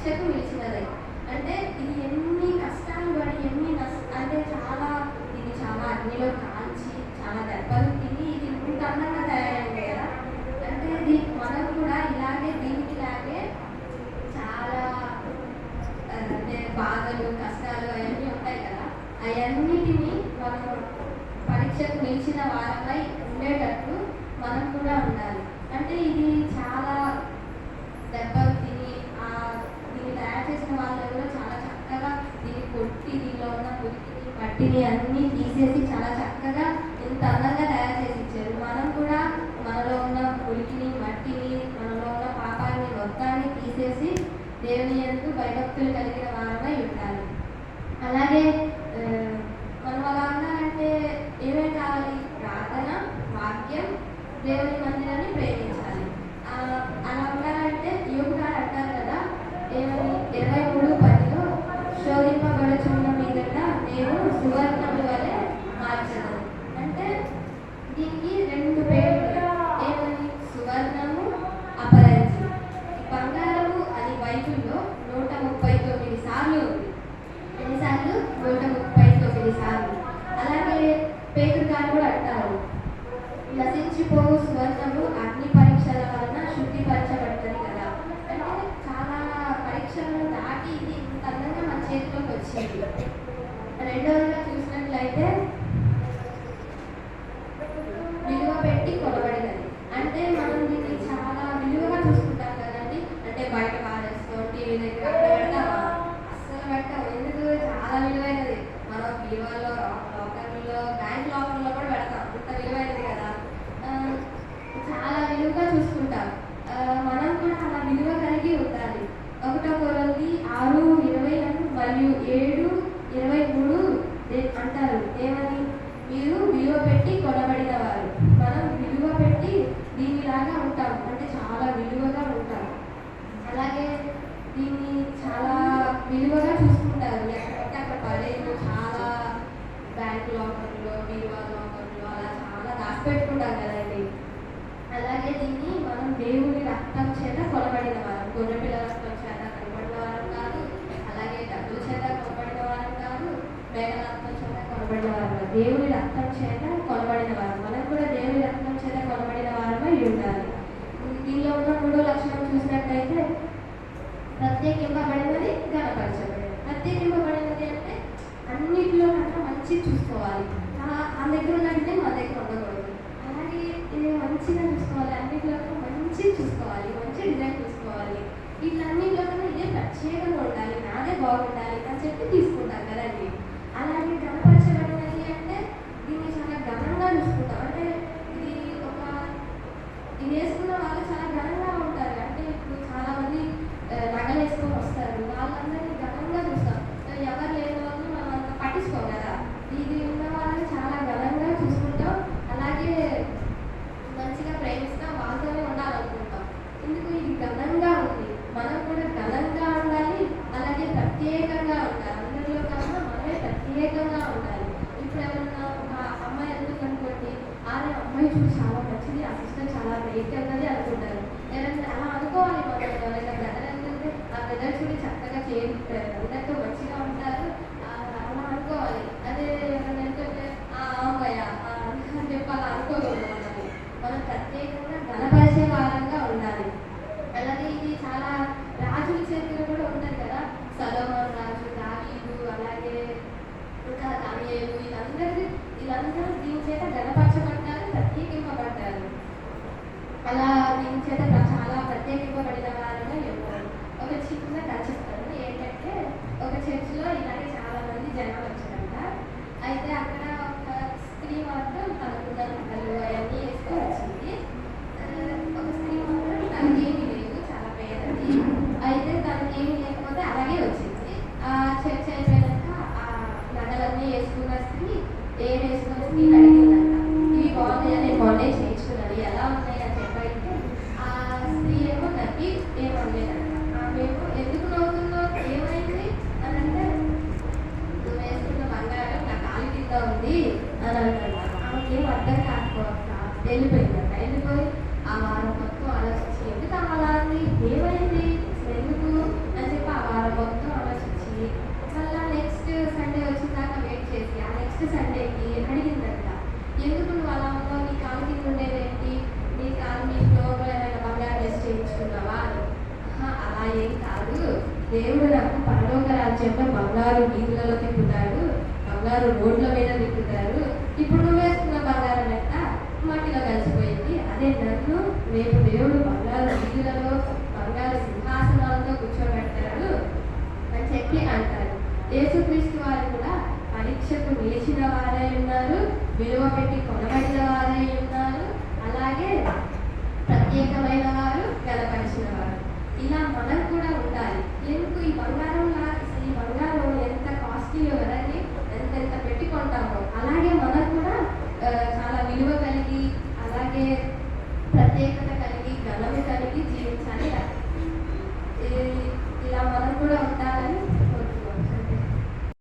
పరీక్షకు నిలిచినది. అంటే ఇది ఎన్ని కష్టాలు పడి అంటే ఇది చాలా అగ్నిలో కాల్చి చాలా దెబ్బలు తిని ఇది ఇంత అందంగా తయారైంది కదా. అంటే మనం కూడా దీనికిలాగే చాలా అంటే బాధలు కష్టాలు అవన్నీ ఉంటాయి కదా. అవన్నిటినీ మనం పరీక్షకు నిలిచిన వారమై ఉండేటట్టు మనం కూడా ఉండాలి. అంటే ఇది చాలా దెబ్బలు తిని దీన్ని తయారు చేసిన వాళ్ళు కూడా చాలా చక్కగా దీన్ని కొట్టి దీనిలో ఉన్న మురికిని మట్టిని అన్నీ తీసేసి చాలా చక్కగా ఇంత అందంగా తయారు చేసి ఇచ్చారు. మనం కూడా మనలో ఉన్న మురికిని మట్టిని మనలో ఉన్న పాపాన్ని మొత్తాన్ని తీసేసి దేవుని యందు భయభక్తులు కలిగిన వారమై ఉండాలి. అలాగే మనం అలా ఉండాలంటే ఏమేమి కావాలి? ప్రార్థన, వాక్యం, దేవుని మందిరాన్ని ప్రేమించాలి. అలా ఉండాలంటే యోగుడు అంటారు కదా, ఏమని 23:10 శోధింపబడుచున్న మీదట నేను సువర్ణము వలె మార్చను. అంటే దీనికి 2 పేర్లు. ఏమని? సువర్ణము, అపరంజి. బంగారము అని బైబిల్లో 139 సార్లు ఉంది. ఎన్నిసార్లు? 139 సార్లు. అలాగే పేతురు గారు కూడా అంటారు, నశించిపోవు సువర్ణము అగ్ని పరీక్షల వలన శుద్ధిపరచబడుతుంది కదా. అంటే చాలా పరీక్షలను దాటి ఇది ఇంత అందంగా మన చేతిలోకి వచ్చింది. రెండవదిగా చూసినట్లయితే విలువ పెట్టి కొనబడినది. అంటే మనం దీన్ని చాలా విలువగా చూసుకుంటాం కదండి. అంటే బయట పారేస్తాం, టీవీ దగ్గర అక్కడ పెడతామా? అస్సలు పెట్టాం. ఎందుకు? చాలా విలువైనది. మనం బీరువాలో, లాకర్లో, బ్యాంక్ లాకర్లో కూడా పెడతాం. అంత విలువైనది కదా. చాలా విలువగా చూసుకుంటాం. మనం కూడా అలా విలువ కలిగి ఉండాలి. 1 కొరింథీ 6:20 మరియు 7:23 అంటారు. ఏమని? మీరు విలువ పెట్టి కొనబడిన వారు. మనం విలువ పెట్టి దీనిలాగా ఉంటాం. అంటే చాలా విలువగా ఉంటాం. అలాగే దీన్ని చాలా విలువగా చూసుకుంటారు. ఎక్కడంటే అక్కడ పడేది చాలా బ్యాంక్ లాకర్లో, బీరువా లాకర్లో అలా చాలా దాచిపెట్టుకుంటాం కదండి. అలాగే దీన్ని మనం దేవుని రక్తం చేత కొనబడిన వారు. గొర్రెపిల్ల రక్తం చేత కొనబడిన వారు కాదు. అలాగే డబ్బుల చేత కొనబడిన వారు కాదు. మేకల రక్తం చేత కొనబడిన వారు కాదు. దేవుని రక్తం చేత కొనబడిన వారు. మనం కూడా దేవుని రక్తం చేత కొనబడిన వారమై ఉండాలి. దీనిలో ఉన్న 3వ లక్షణం చూసినట్లయితే ప్రత్యేకింపబడినది, ఘనపరచబడినది. ప్రత్యేకింపబడినది అంటే అన్నింటిలో కన్నా మంచి చూసుకోవాలి. ఆ దగ్గర ఉన్నట్టే మన దగ్గర ఉండకూడదు. అలాగే ఇది మంచిగా చూసుకోవాలి. అన్నింటిలో మంచి చూసుకోవాలి, మంచి డిజైన్ చూసుకోవాలి. వీటిలన్నింటిలో కన్నా ఇదే ప్రత్యేకంగా ఉండాలి, నాదే బాగుండాలి అని చెప్పి తీసుకుంటాం కదండి. అలాగే ఘనపరచబడినది అంటే దీన్ని చాలా ఘనంగా చూసుకుంటాం. అంటే ఇది వేసుకున్న వాళ్ళు చాలా ఘనంగా ఉంటారు. అంటే ఇప్పుడు చాలా మంది నగలు వేసుకొని వస్తారు. వాళ్ళందరినీ ఘనంగా చూస్తాం. ఎవరు లేని వాళ్ళని మనం అంత పట్టించుకోం కదా. ఇది ఉన్న వాళ్ళని చాలా ఘనంగా చూసుకుంటాం. అలాగే మంచిగా ప్రేమిస్తాం, వాళ్ళతోనే ఉండాలనుకుంటాం. ఎందుకు? ఇది ఘనంగా ఉంది. మనం కూడా ఘనంగా ఉండాలి. అలాగే ప్రత్యేకంగా ఉండాలి. అందరిలో కన్నా మనమే ప్రత్యేకంగా ఉండాలి. ఇప్పుడు ఎవరన్నా ఒక అమ్మాయి ఎందుకు అనుకోండి, అమ్మాయి చూసి చాలా మంచిది, ఆ సిస్టర్ చాలా రేట్ అన్నది అనుకుంటారు. లేదంటే అలా అనుకోవాలి. మనం ఎవరైనా బ్రదర్ ఎందుకంటే ఆ బ్రదర్ చూసి చక్కగా చేయించారు, అందరితో మంచిగా ఉంటారు, అలా అనుకోవాలి. అదే ఎవరైనా ఎందుకంటే అమ్మాయ అని చెప్పి అలా అనుకోకూడదు. మనం ప్రత్యేకంగా ఘనపరిచే వారంగా ఉండాలి. అలాగే ఇది చాలా రాజుల చేతిలో కూడా ఉంటుంది కదా. సొలొమోను రాజు, దావీదు, అలాగే ఇంకా దానియేలు, వీళ్ళందరూ దీని చేత ఘనపరచబడ్డారు, ప్రత్యేకింపబడ్డారు. అలా దీని చేత చాలా ప్రత్యేకింపబడిన వారంగా ఉన్నారు. ఒక చిన్న కథ చెప్తాను. ఏంటంటే ఒక చర్చిలో ఇలాగే చాలా మంది జనం వచ్చారంట. అయితే అక్కడ ఒక స్త్రీ మాత్రం తనకున్న నగలు అవన్నీ వేసుకొని వచ్చింది. ఒక స్త్రీ మాత్రం తనకేమీ లేదు, చాలా పేదది. అయితే తనకేమీ లేకపోతే అలాగే వచ్చింది. ఆ చర్చ్ అయిపోయాక ఆ నగలన్నీ వేసుకున్న స్త్రీ ఏం వేసుకున్న స్త్రీ అడిగిందంట, ఇవి బాగున్నాయా, నేను బాగుండే చేయించుకున్నాను, ఎలా ఉన్నాయి అని చెప్పైతే ఆ స్త్రీ ఏమో నవ్వి ఏమనలేదంట. ఆమెమో ఎందుకు నవ్వుతున్నావు, ఏమైంది అని అంటే, నువ్వు వేసుకున్న బంగారం నా కాలు కింద ఉంది అని అంటారు. ఆమెకి ఏం అర్థం కాకపోక వెళ్ళిపోయిందంట. వెళ్ళిపోయి ఆ వారం మొత్తం ఆలోచించి ఎందుకు దేవుడు నాకు పరలోక రాజ్యంలో బంగారు వీధులలో తిప్పుతాడు, బంగారు రోడ్ల మీద తిప్పుతారు. ఇప్పుడు నువ్వు వేసుకున్న బంగారం ఎంత మట్టిలో కలిసిపోయింది. అదే నన్ను రేపు దేవుడు బంగారు వీధులలో బంగారు సింహాసనాలతో కూర్చోబెడతాడు అని చెప్పి అంటారు. యేసుక్రీస్తు వారు కూడా పరీక్షకు నిలిచిన వారై ఉన్నారు, విలువ పెట్టి కొనబడిన వారై ఉన్నారు, అలాగే ప్రత్యేకమైన వారు, గలపరిచిన వారు. ఇలా మనం కూడా ఉండాలి. ఎందుకు ఈ బంగారం